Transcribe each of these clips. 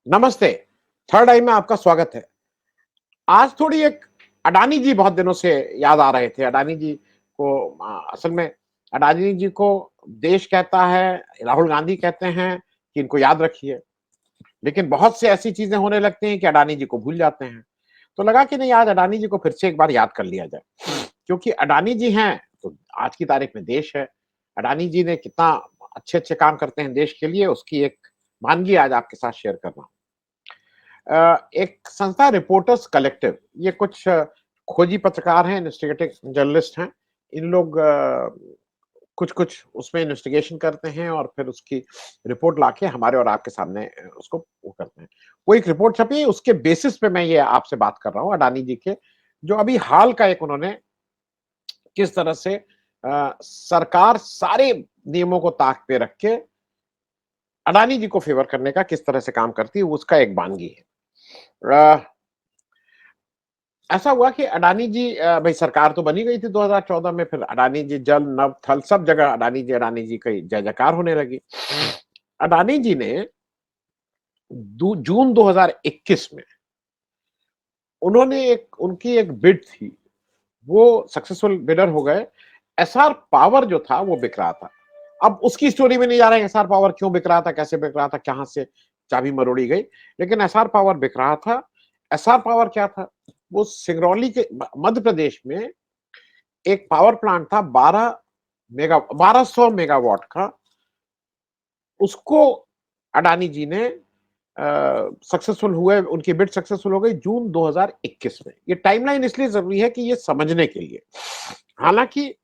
नमस्ते। थर्ड आई में आपका स्वागत है। आज थोड़ी एक अडानी जी बहुत दिनों से याद आ रहे थे। अडानी जी को असल में अडानी जी को देश कहता है, राहुल गांधी कहते हैं कि इनको याद रखिए। लेकिन बहुत से ऐसी चीजें होने लगती हैं कि अडानी जी को भूल जाते हैं। तो लगा कि नहीं, आज अडानी जी को फिर से एक बार याद कर लिया जाए। क्योंकि अडानी जी हैं तो आज की तारीख में देश है। अडानी जी ने कितना अच्छे-अच्छे काम करते हैं देश के लिए, उसकी एक वानगी आज आपके साथ शेयर कर रहा हूँ। एक संस्था रिपोर्टर्स कलेक्टिव, ये कुछ खोजी पत्रकार हैं, इन्वेस्टिगेटिव जर्नलिस्ट हैं। इन लोग कुछ-कुछ उसमें इन्वेस्टिगेशन करते हैं और फिर उसकी रिपोर्ट लाके हमारे और आपके सामने उसको वो करते हैं। वो एक रिपोर्ट छपी, उसके बेसिस पे मैं ये आपसे बात कर रहा हूँ अडानी जी के, जो अभी हाल का एक उन्होंने किस तरह से सरकार सारे नियमों को ताक पे रख के अडानी जी को फेवर करने का किस तरह से काम करती है, उसका एक वानगी है। ऐसा हुआ कि अडानी जी भाई सरकार तो बनी गई थी 2014 में, फिर अडानी जी जल, नभ, थल सब जगह अडानी जी की जय-जयकार होने लगी। अडानी जी ने जून 2021 में उन्होंने उनकी एक बिड थी, वो सक्सेसफुल बिडर हो गए। एसआर पावर जो था वो बिक रहा था। अब उसकी स्टोरी में नहीं जा रहे हैं, एसआर पावर क्यों बिक रहा था, कैसे बिक रहा था, कहां से चाबी मरोड़ी गई, लेकिन एसआर पावर बिक रहा था। एसआर पावर क्या था? वो सिंगरौली के मध्य प्रदेश में एक पावर प्लांट था 1200 मेगावाट का। उसको अडानी जी ने सक्सेसफुल हुए, उनकी बिड सक्सेसफुल हो गई जून 2021 में। ये टाइमलाइन इसलिए जरूरी है कि ये समझने के लिए, हालांकि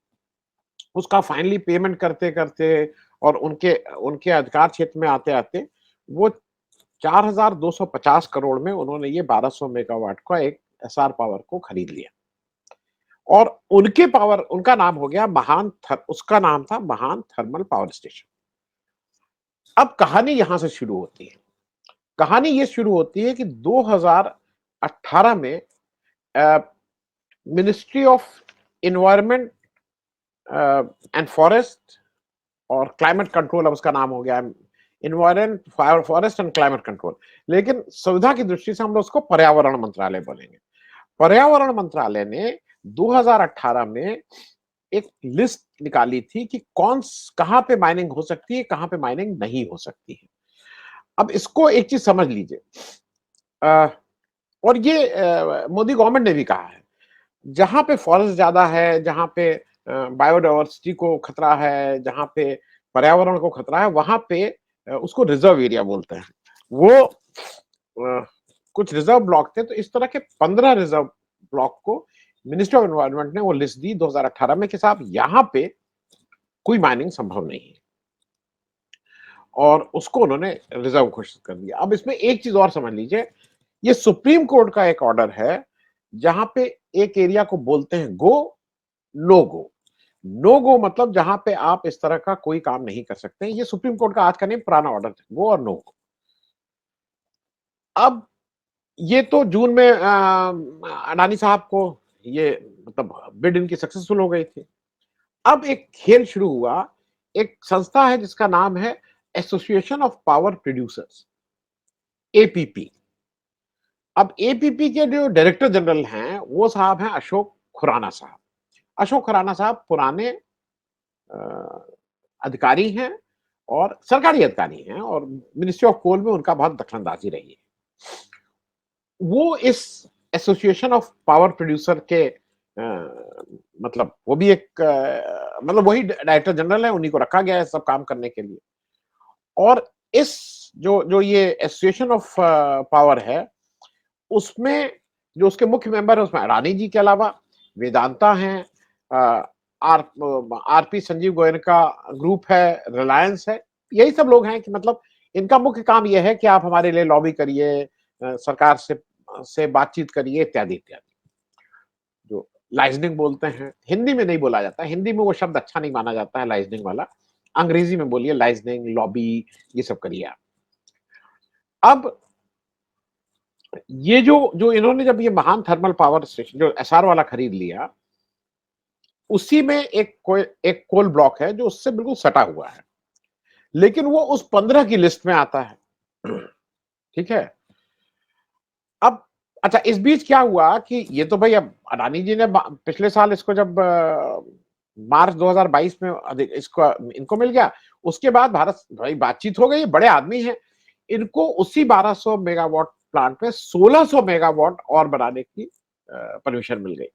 उसका फाइनली पेमेंट करते करते और उनके उनके अधिकार क्षेत्र में आते आते वो 4250 करोड़ में उन्होंने ये 1200 मेगावाट का एक एसआर पावर को खरीद लिया। और उनके पावर, उनका नाम हो गया उसका नाम था महान थर्मल पावर स्टेशन। अब कहानी यहां से शुरू होती है। कहानी ये शुरू होती है कि 2018 में ministry of environment and forest और क्लाइमेट कंट्रोल, अब उसका नाम हो गया environment forest and climate control, लेकिन सुविधा की दृष्टि से हम लोग उसको पर्यावरण मंत्रालय बोलेंगे। पर्यावरण मंत्रालय ने 2018 में एक लिस्ट निकाली थी कि कहां पे माइनिंग हो सकती है, कहां पे माइनिंग नहीं हो सकती है। अब इसको एक चीज समझ लीजिए, और ये मोदी गवर्नमेंट ने भी कहा है, जहां पे फॉरेस्ट ज्यादा है, जहां पे बायोडाइवर्सिटी को खतरा है, जहां पे पर्यावरण को खतरा है, वहां पे उसको रिजर्व एरिया बोलते हैं। वो कुछ रिजर्व ब्लॉक थे, तो इस तरह के 15 रिजर्व ब्लॉक को मिनिस्ट्री ऑफ एनवायरनमेंट ने वो लिस्ट दी 2018 में कि साहब यहां पे कोई माइनिंग संभव नहीं है, और उसको उन्होंने रिजर्व घोषित कर दिया। अब इसमें एक चीज और समझ लीजिए, ये सुप्रीम कोर्ट का एक ऑर्डर है, जहां पे एक एरिया को बोलते हैं गो, नो गो। नो गो मतलब जहां पे आप इस तरह का कोई काम नहीं कर सकते। ये सुप्रीम कोर्ट का आज का नहीं, पुराना ऑर्डर था, गो और नो गो। अब ये तो जून में अडानी साहब को ये मतलब बिड इनकी सक्सेसफुल हो गई थी। अब एक खेल शुरू हुआ। एक संस्था है जिसका नाम है association of power producers, APP. अब एपीपी के जो डायरेक्टर जनरल हैं वो साहब हैं अशोक खुराना साहब। अशोक खुराना साहब पुराने अधिकारी हैं और सरकारी अधिकारी हैं, और मिनिस्ट्री ऑफ कोल में उनका बहुत दखलंदाजी रही है। वो इस एसोसिएशन ऑफ पावर प्रोड्यूसर के मतलब वो भी एक मतलब वही डायरेक्टर जनरल है, उन्हीं को रखा गया है सब काम करने के लिए। और इस जो जो ये एसोसिएशन ऑफ पावर है, उसमें जो उसके मुख्य मेंबर है, उसमें अडानी जी के अलावा वेदांता है, आर आरपी संजीव गोयल का ग्रुप है, रिलायंस है। यही सब लोग हैं कि मतलब इनका मुख्य काम यह है कि आप हमारे लिए लॉबी करिए, सरकार से बातचीत करिए, इत्यादि इत्यादि। जो लाइजनिंग बोलते हैं, हिंदी में नहीं बोला जाता, हिंदी में वो शब्द अच्छा नहीं माना जाता है लाइजनिंग वाला। अंग्रेजी में बोलिए लाइजनिंग, लॉबी, ये सब करिए आप। अब ये जो जो इन्होंने जब ये महान थर्मल पावर स्टेशन जो एसआर वाला खरीद लिया, उसी में एक कोल ब्लॉक है जो उससे बिल्कुल सटा हुआ है, लेकिन वो उस 15 की लिस्ट में आता है। ठीक है? अब अच्छा, इस बीच क्या हुआ कि ये तो भई अब अडानी जी ने पिछले साल इसको जब मार्च 2022 में इसको इनको मिल गया, उसके बाद भारत भाई बातचीत हो गई, बड़े आदमी हैं। इनको उसी 1200 मेगावाट प्लांट में 1600 मेगावाट और बनाने की परमिशन मिल गई।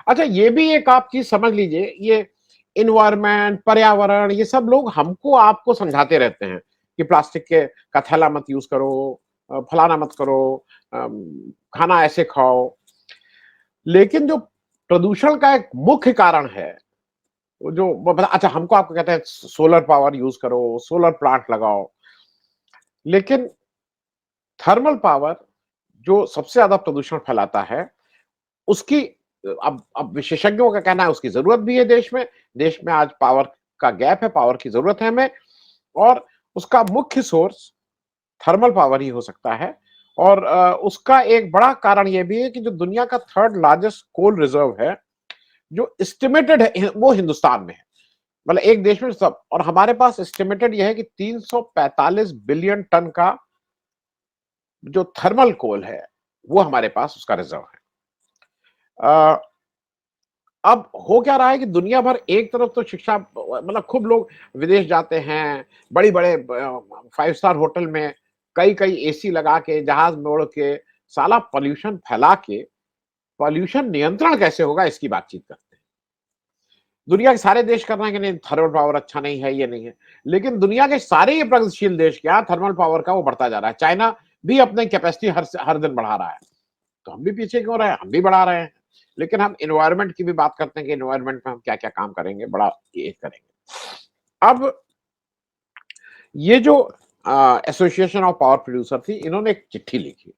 अच्छा, ये भी एक आप चीज़ समझ लीजिए, ये एनवायरनमेंट, पर्यावरण, ये सब लोग हमको आपको समझाते रहते हैं कि प्लास्टिक के का थैला मत यूज़ करो, फलाना मत करो, खाना ऐसे खाओ। लेकिन जो प्रदूषण का एक मुख्य कारण है, वो जो वो मतलब अच्छा, हमको आपको कहते हैं सोलर पावर यूज़ करो, सोलर प्लांट लगाओ। लेकिन थर्मल पावर जो सबसे ज़्यादा प्रदूषण फैलाता है, उसकी अब विशेषज्ञों का कहना है उसकी ज़रूरत भी है देश में। देश में आज पावर का गैप है, पावर की ज़रूरत है हमें, और उसका मुख्य सोर्स थर्मल पावर ही हो सकता है। और उसका एक बड़ा कारण ये भी है कि जो दुनिया का 3rd लार्जेस्ट कोल रिज़र्व है, जो एस्टिमेटेड है वो हिंदुस्तान में है। मतलब एक देश में सब, और हमारे पास एस्टिमेटेड ये है कि 345 बिलियन टन का जो थर्मल कोल है, वो हमारे पास उसका रिज़र्व है। अ, अब हो क्या रहा है कि दुनिया भर एक तरफ तो शिक्षा मतलब खूब लोग विदेश जाते हैं, बड़ी-बड़े 5 स्टार होटल में कई-कई एसी लगा के, जहाज में ओढ़ के, साला पॉल्यूशन फैला के, पॉल्यूशन नियंत्रण कैसे होगा इसकी बातचीत करते हैं। दुनिया के सारे देश कर रहे हैं कि नहीं थर्मल पावर अच्छा नहीं है, ये नहीं है। लेकिन दुनिया के सारे ये प्रगतिशील देश क्या थर्मल पावर का वो बढ़ता जा रहा है। चाइना भी अपनी कैपेसिटी हर दिन बढ़ा रहा है। तो हम भी पीछे क्यों रहे हैं? हम भी बढ़ा रहे हैं। लेकिन हम एनवायरनमेंट की भी बात करते हैं कि एनवायरनमेंट में हम क्या-क्या काम करेंगे, बड़ा ये करेंगे। अब ये जो एसोसिएशन ऑफ पावर प्रोड्यूसर थी, इन्होंने एक चिट्ठी लिखी।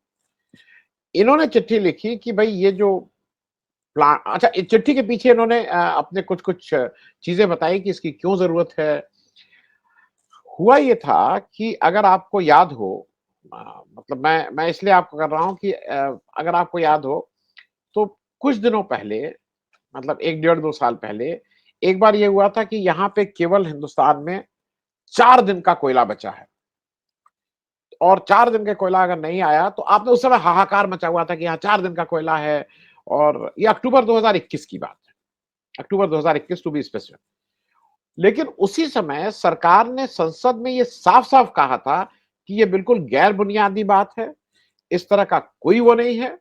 इन्होंने चिट्ठी लिखी कि भई ये जो अच्छा, इस चिट्ठी के पीछे इन्होंने अपने कुछ-कुछ चीज़ें बताई कि इसकी क्यों ज़रूरत है। हुआ ये था कि अगर आपको याद हो, मतलब मैं इसलिए आपको कर रहा हूँ कि अगर आपको याद हो, तो कुछ दिनों पहले, मतलब 1 डेढ़ 2 साल पहले, एक बार ये हुआ था कि यहाँ पे केवल हिंदुस्तान में 4 दिन का कोयला बचा है, और 4 दिन का कोयला अगर नहीं आया, तो आपने उस समय हाहाकार मचा हुआ था कि यहाँ 4 दिन का कोयला है, और ये अक्टूबर 2021 की बात है। अक्टूबर 2021 टू बी स्पेसिफिक। लेकिन उसी समय सरकार ने संसद में ये साफ-साफ कहा था कि ये बिल्कुल गैर बुनियादी बात है, इस तरह का कोई वो नहीं है।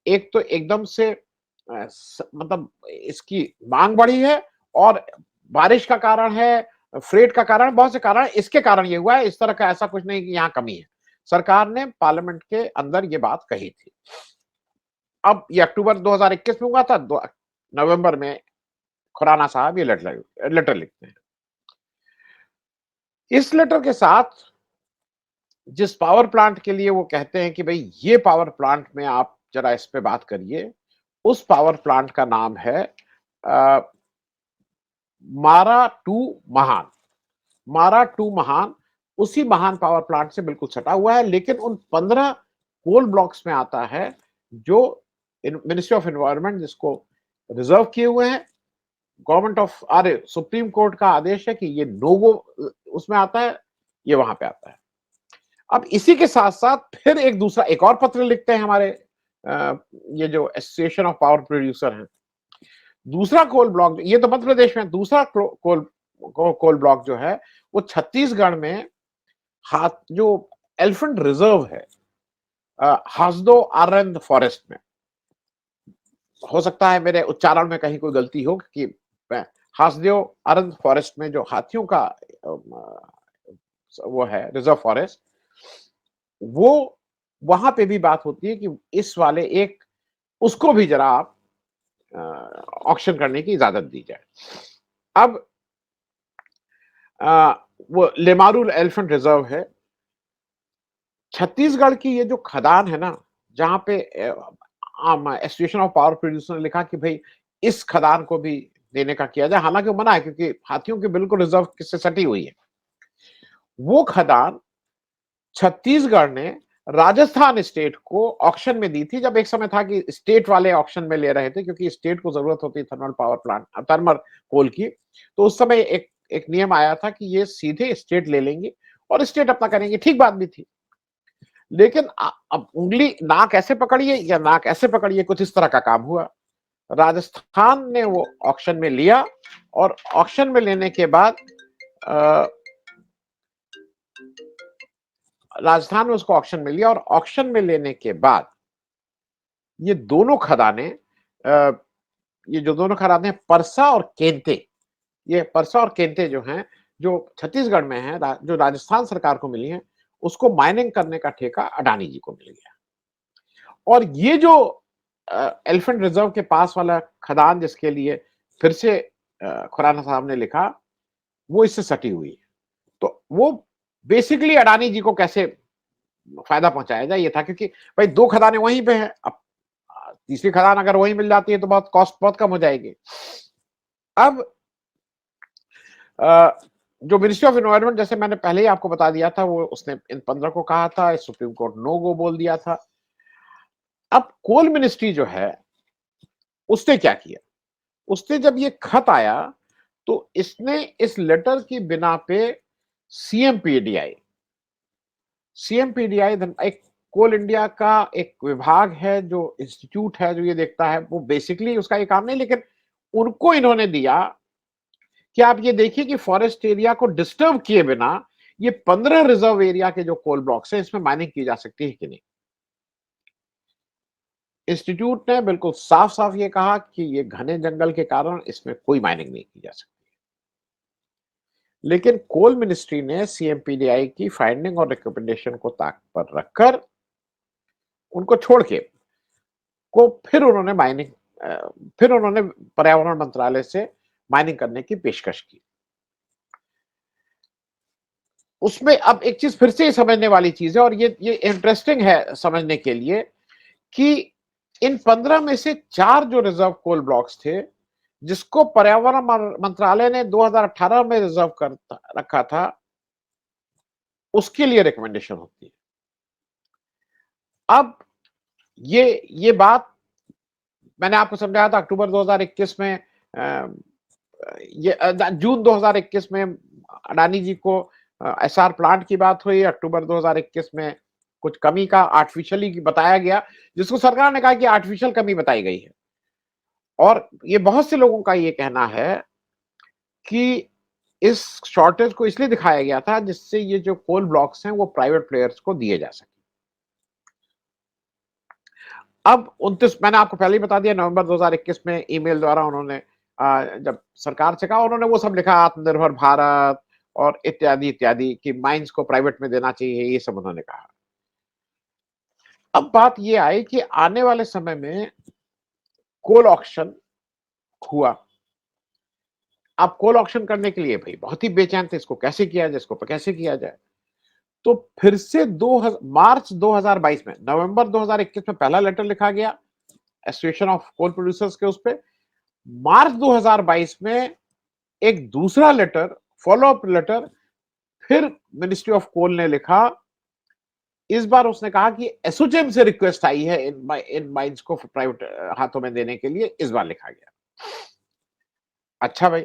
एक तो एकदम से मतलब इसकी माँग बढ़ी है, और बारिश का कारण है, फ्रेट का कारण, बहुत से कारण, इसके कारण ये हुआ है, इस तरह का ऐसा कुछ नहीं कि यहाँ कमी है। सरकार ने पार्लियामेंट के अंदर ये बात कही थी। अब ये अक्टूबर 2021 में हुआ था, नवंबर में खुराना साहब ये लेटर लिखते हैं। इस लेटर के साथ जिस पावर प्लांट के लिए वो कहते हैं कि भई ये पावर प्लांट में आप ज़रा इस पे बात करिए, उस पावर प्लांट का नाम है अ, मारा 2 महान। मारा 2 महान उसी महान पावर प्लांट से बिल्कुल सटा हुआ है, लेकिन उन 15 कोल ब्लॉक्स में आता है जो मिनिस्ट्री ऑफ एनवायरनमेंट जिसको रिजर्व किए हुए हैं। गवर्नमेंट ऑफ अरे सुप्रीम कोर्ट का आदेश है कि ये नो गो उसमें आता है, ये वहां पे आता है। अब इसी के साथ-साथ फिर एक और पत्र लिखते हैं हमारे ये जो एसोसिएशन ऑफ पावर प्रोड्यूसर हैं। दूसरा कोल ब्लॉक ये तो मध्य प्रदेश में, दूसरा कोल ब्लॉक जो है वो छत्तीसगढ़ में हाथ जो एलिफेंट रिजर्व है, हासदो आरंड फॉरेस्ट में। हो सकता है मेरे उच्चारण में कहीं कोई गलती हो कि हासदेव आरंड फॉरेस्ट में जो हाथियों का वो है रिजर्व फॉरेस्ट, वो वहां पे भी बात होती है कि इस वाले एक उसको भी जरा आप ऑक्शन करने की इजाजत दी जाए। अब वो लेमारू एलिफेंट रिजर्व है। छत्तीसगढ़ की ये जो खदान है ना, जहाँ पे एसोसिएशन ऑफ पावर प्रोड्यूसर ने लिखा कि भाई इस खदान को भी देने का किया जाए, हालांकि वो मना है क्योंकि हाथियों की बिल्कुल रिजर्व किससे सटी हुई है। वो खदान छत्तीसगढ़ ने राजस्थान स्टेट को ऑक्शन में दी थी, जब एक समय था कि स्टेट वाले ऑक्शन में ले रहे थे क्योंकि स्टेट को जरूरत होती थर्मल पावर प्लांट, थर्मल कोल की। तो उस समय एक एक नियम आया था कि ये सीधे स्टेट ले लेंगे और स्टेट अपना करेंगे, ठीक बात भी थी। लेकिन अब उंगली नाक ऐसे पकड़िए या नाक ऐसे पकड़िए, कुछ इस तरह का काम हुआ। राजस्थान ने वो ऑक्शन में लिया और ऑक्शन में लेने के बाद अ, राजस्थान में उसको ऑक्शन में लिया और ऑक्शन में लेने के बाद ये दोनों खदानें अ, ये जो दोनों खदानें परसा और केंते, ये परसा और केंते जो हैं, जो छत्तीसगढ़ में हैं, जो राजस्थान सरकार को मिली हैं, उसको माइनिंग करने का ठेका अडानी जी को मिल गया। और ये जो एलिफेंट रिजर्व के पास वाला खदान जिसके लिए फिर से खुराना साहब ने लिखा, वो इससे सटी हुई है। तो वो बेसिकली अडानी जी को कैसे फायदा पहुंचाया जाए ये था, क्योंकि भाई 2 खदानें वहीं पे हैं। अब तीसरी खदान अगर वहीं मिल जाती है तो बहुत कॉस्ट बहुत कम हो जाएगी। अब जो मिनिस्ट्री ऑफ एनवायरनमेंट, जैसे मैंने पहले ही आपको बता दिया था, वो उसने इन 15 को कहा था, सुप्रीम कोर्ट नो गो बोल दिया था। अब कोल मिनिस्ट्री जो है उसने क्या किया, उसने जब ये खत आया तो इसने इस लेटर की बिना पे सीएमपीडीआई सीएमपीडीआई एक कोल इंडिया का एक विभाग है, जो इंस्टीट्यूट है जो ये देखता है, वो बेसिकली उसका ये काम नहीं, लेकिन उनको इन्होंने दिया कि आप ये देखिए कि फॉरेस्ट एरिया को डिस्टर्ब किए बिना ये 15 रिजर्व एरिया के जो कोल ब्लॉक्स हैं इसमें माइनिंग की जा सकती है कि नहीं। इंस्टीट्यूट ने बिल्कुल साफ साफ ये कहा कि ये घने जंगल के कारण इसमें कोई माइनिंग नहीं की जा सकती। लेकिन कोल मिनिस्ट्री ने सीएमपीडीआई की फाइंडिंग और रिकमेंडेशन को ताक पर रखकर उनको छोड़ के को फिर उन्होंने पर्यावरण मंत्रालय से माइनिंग करने की पेशकश की। उसमें अब एक चीज फिर से समझने वाली चीज है, और ये इंटरेस्टिंग है समझने के लिए, कि इन 15 में से 4 जो रिजर्व कोल ब्लॉक्स थे, जिसको पर्यावरण मंत्रालय ने 2018 में रिजर्व कर रखा था, उसके लिए रिकमेंडेशन होती है। अब ये बात मैंने आपको समझाया था अक्टूबर 2021 में, जून 2021 में अडानी जी को एसआर प्लांट की बात हुई। अक्टूबर 2021 में कुछ कमी का आर्टिफिशियली बताया गया, जिसको सरकार ने कहा कि आर्टिफिशियल कमी बताई गई है। और ये बहुत से लोगों का ये कहना है कि इस शॉर्टेज को इसलिए दिखाया गया था जिससे ये जो कोल ब्लॉक्स हैं वो प्राइवेट प्लेयर्स को दिए जा सके। अब 29, मैंने आपको पहले ही बता दिया, नवंबर 2021 में ईमेल द्वारा उन्होंने जब सरकार से कहा, उन्होंने वो सब लिखा, आत्मनिर्भर भारत और इत्यादि इत्यादि, कि माइंस को प्राइवेट में देना चाहिए, ये सब उन्होंने कहा। अब बात ये आई कि आने वाले समय में कोल ऑक्शन हुआ। अब कोल ऑक्शन करने के लिए भाई बहुत ही बेचैन थे, इसको कैसे किया जाए, इसको कैसे किया जाए। तो फिर से मार्च 2022 में, नवंबर 2021 में पहला लेटर लिखा गया एसोसिएशन ऑफ कोल प्रोड्यूसर्स के उस पे। मार्च 2022 में एक दूसरा लेटर, फॉलो अप लेटर, फिर मिनिस्ट्री ऑफ कोल ने लिखा। इस बार उसने कहा कि एसोचेम से रिक्वेस्ट आई है इन माइंस को प्राइवेट हाथों में देने के लिए, इस बार लिखा गया। अच्छा भाई,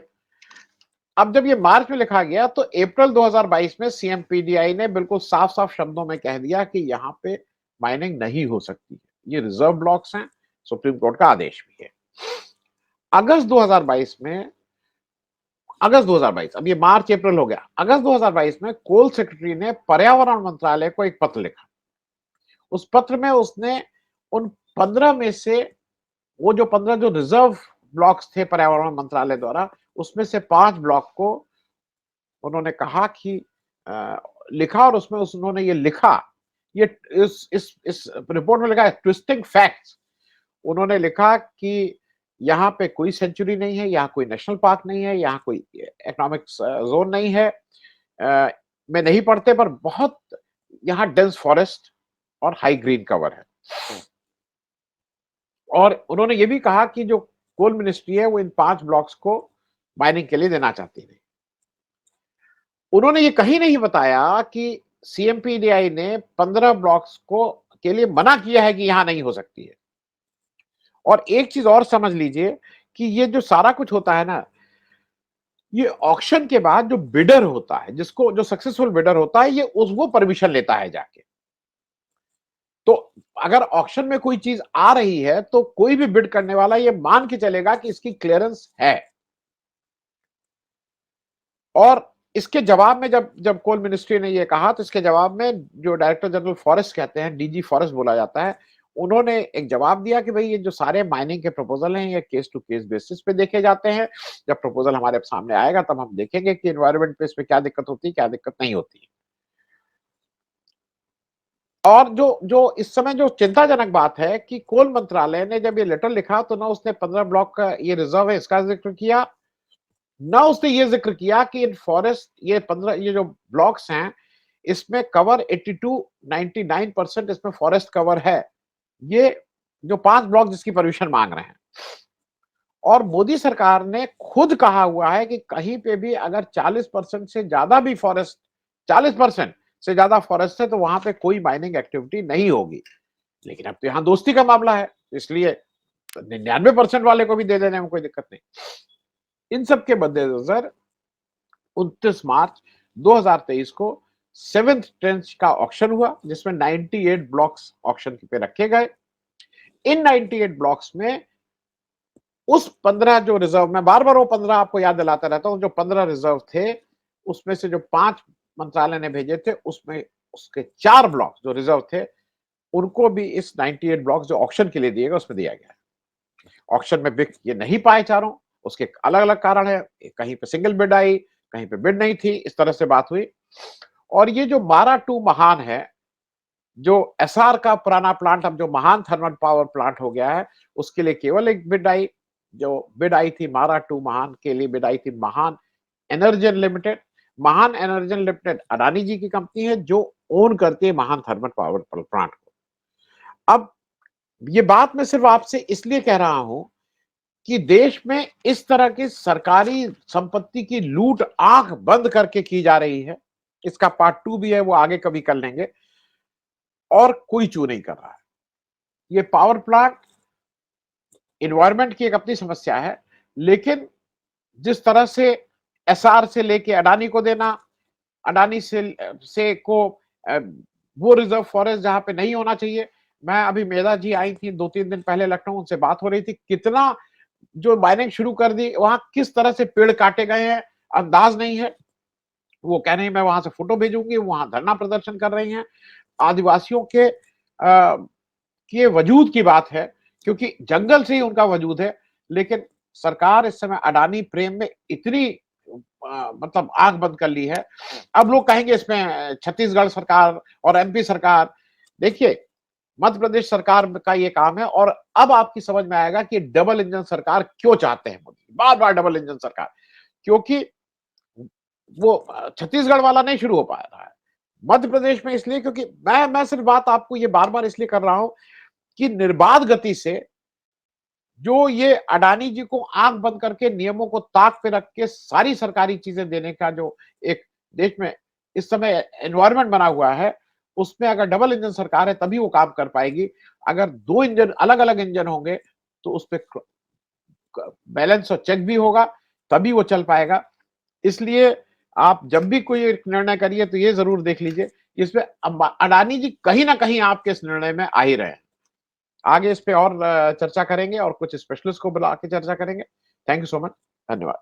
अब जब ये मार्च में लिखा गया तो अप्रैल 2022 में सीएमपीडीआई ने बिल्कुल साफ साफ शब्दों में कह दिया कि यहां पे माइनिंग नहीं हो सकती है, ये रिजर्व ब्लॉक्स हैं, सुप्रीम कोर्ट का आदेश भी है। अगस्त 2022 में, अगस्त 2022, अब ये मार्च अप्रैल हो गया, अगस्त 2022 में कोल सेक्रेटरी ने पर्यावरण मंत्रालय को एक पत्र लिखा। उस पत्र में उसने उन 15 में से, वो जो 15 जो रिजर्व ब्लॉक्स थे पर्यावरण मंत्रालय द्वारा, उसमें से 5 ब्लॉक को उन्होंने कहा कि लिखा, और उसमें उन्होंने ये लिखा, ये इस रिपोर्ट में लिखा है ट्विस्टिंग फैक्ट्स। उन्होंने लिखा कि यहाँ पे कोई सेंचुरी नहीं है, यहाँ कोई नेशनल पार्क नहीं है, यहाँ कोई इकोनॉमिक जोन नहीं है, में नहीं पड़ते, पर बहुत यहाँ डेंस फॉरेस्ट और हाई ग्रीन कवर है। और उन्होंने ये भी कहा कि जो कोल मिनिस्ट्री है वो इन 5 ब्लॉक्स को माइनिंग के लिए देना चाहती है। उन्होंने ये कहीं नहीं बताया कि सीएमपीडीआई ने 15 ब्लॉक्स को के लिए मना किया है कि यहां नहीं हो सकती है। और एक चीज और समझ लीजिए कि ये जो सारा कुछ होता है ना, ये ऑक्शन के बाद जो बिडर होता है, जिसको जो सक्सेसफुल बिडर होता है, ये वो परमिशन लेता है जाके। तो अगर ऑक्शन में कोई चीज आ रही है तो कोई भी बिड करने वाला ये मान के चलेगा कि इसकी क्लियरेंस है। और इसके जवाब में जब जब कोल मिनिस्ट्री ने ये कहा, तो इसके जवाब में जो डायरेक्टर जनरल फॉरेस्ट कहते हैं, डीजी फॉरेस्ट बोला जाता है, उन्होंने एक जवाब दिया कि भाई ये जो सारे माइनिंग के प्रपोजल हैं ये केस टू केस बेसिस पे देखे जाते हैं। जब प्रपोजल हमारे सामने आएगा तब हम देखेंगे कि एनवायरमेंट पे इसमें क्या दिक्कत होती है, क्या दिक्कत नहीं होती है। और जो जो इस समय जो चिंताजनक बात है कि कोल मंत्रालय ने जब ये लेटर लिखा तो ना उसने 15 ब्लॉक का ये रिजर्व है इसका जिक्र किया, ना उसने ये जिक्र किया कि इन फॉरेस्ट ये 15 ये जो ब्लॉक्स हैं इसमें कवर 82 99% इसमें फॉरेस्ट कवर है। ये जो 5 ब्लॉक जिसकी परमिशन मांग रहे हैं। और मोदी सरकार ने खुद कहा हुआ है कि कहीं पे भी अगर 40% से ज्यादा भी फॉरेस्ट 40% से ज्यादा फॉरेस्ट है तो वहां पे कोई माइनिंग एक्टिविटी नहीं होगी। लेकिन अब तो यहाँ दोस्ती का मामला है, इसलिए 99% वाले को भी दे देने में कोई दिक्कत नहीं। इन सब के मद्देनजर 29 मार्च 2023 को 7th ट्रेंच का ऑक्शन हुआ जिसमें 98 ब्लॉक्स ऑक्शन पे रखे गए। इन 98 ब्लॉक्स में उस 15 जो रिजर्व, मैं बार बार वो 15 आपको याद दिलाता रहता हूं, जो 15 रिजर्व थे उसमें से जो 5 मंत्रालय ने भेजे थे उसमें उसके 4 ब्लॉक जो रिजर्व थे उनको भी इस 98 ब्लॉक जो ऑक्शन के लिए दिए गए उसमें दिया गया। ऑक्शन में बिक ये नहीं पाए चारों, उसके अलग अलग कारण है, कहीं पे सिंगल बिड आई, कहीं पे बिड नहीं थी, इस तरह से बात हुई। और ये जो मारा टू महान है, जो एसआर का पुराना प्लांट अब जो महान थर्मल पावर प्लांट हो गया है, उसके लिए केवल एक बिड आई। जो बिड आई थी मारा टू महान के लिए बिड आई थी महान एनर्जन लिमिटेड। महान एनर्जन लिमिटेड अडानी जी की कंपनी है जो ओन करती है महान थर्मल पावर प्लांट को। अब ये बात मैं सिर्फ आपसे इसलिए कह रहा हूं कि देश में इस तरह की सरकारी संपत्ति की लूट आंख बंद करके की जा रही है। इसका पार्ट 2 भी है, वो आगे कभी कर लेंगे। और कोई चू नहीं कर रहा है। ये पावर प्लांट एनवायरमेंट की एक अपनी समस्या है, लेकिन जिस तरह से एसआर से लेके अडानी को देना, अडानी से को वो रिजर्व फॉरेस्ट जहां पे नहीं होना चाहिए। मैं अभी मेधा जी आई थी 2-3 दिन पहले लखनऊ, उनसे बात हो रही थी, कितना जो माइनिंग शुरू कर दी वहां किस तरह से पेड़ काटे गए हैं अंदाज नहीं है। वो कह रहे हैं मैं वहां से फोटो भेजूंगी, वहां धरना प्रदर्शन कर रही हैं। आदिवासियों के वजूद की बात है, क्योंकि जंगल से ही उनका वजूद है। लेकिन सरकार इस समय अडानी प्रेम में इतनी मतलब आंख बंद कर ली है। अब लोग कहेंगे इसमें छत्तीसगढ़ सरकार और एमपी सरकार, देखिए मध्य प्रदेश सरकार का ये काम है। और अब आपकी समझ में आएगा कि डबल इंजन सरकार क्यों चाहते हैं मोदी, बार बार डबल इंजन सरकार, क्योंकि वो छत्तीसगढ़ वाला नहीं शुरू हो पाया था मध्य प्रदेश में, इसलिए क्योंकि मैं सिर्फ बात आपको ये बार बार इसलिए कर रहा हूं कि निर्बाध गति से जो ये अडानी जी को आंख बंद करके नियमों को ताक पे रख के सारी सरकारी चीजें देने का जो एक देश में इस समय एनवायरमेंट बना हुआ है, उसमें अगर डबल इंजन सरकार है तभी वो काम कर पाएगी। अगर 2 इंजन अलग अलग इंजन होंगे तो उस पर बैलेंस और चेक भी होगा, तभी वो चल पाएगा। इसलिए आप जब भी कोई एक निर्णय करिए तो ये जरूर देख लीजिए इसमें अडानी जी कहीं ना कहीं आपके इस निर्णय में आ ही रहे हैं। आगे इस पे और चर्चा करेंगे और कुछ स्पेशलिस्ट को बुला के चर्चा करेंगे। Thank you so much. धन्यवाद।